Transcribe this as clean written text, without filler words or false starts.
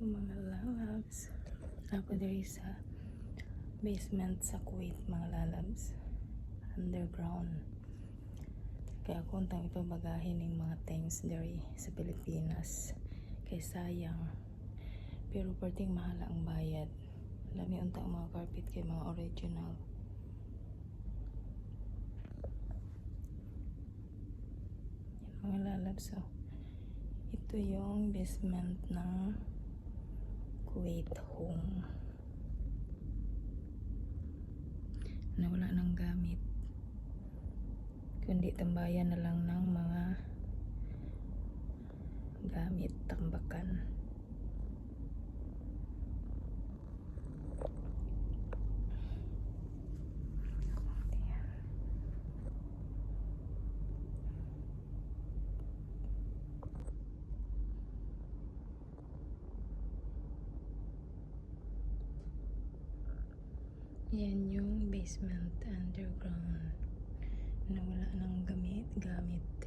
Mga lalabs, ako diri sa basement sa Kuwait, mga lalabs, underground. Kaya kung tang ipabagahin ng mga things diri sa Pilipinas kay sayang, pero perting mahal ang bayad. Lami unta ang mga carpet kay mga original. Yan, mga lalabs, so ito yung basement ng Kuwait home na wala nang gamit, kundi tambayan na lang ng mga gamit, tambakan. Yan yung basement underground na wala nang gamit.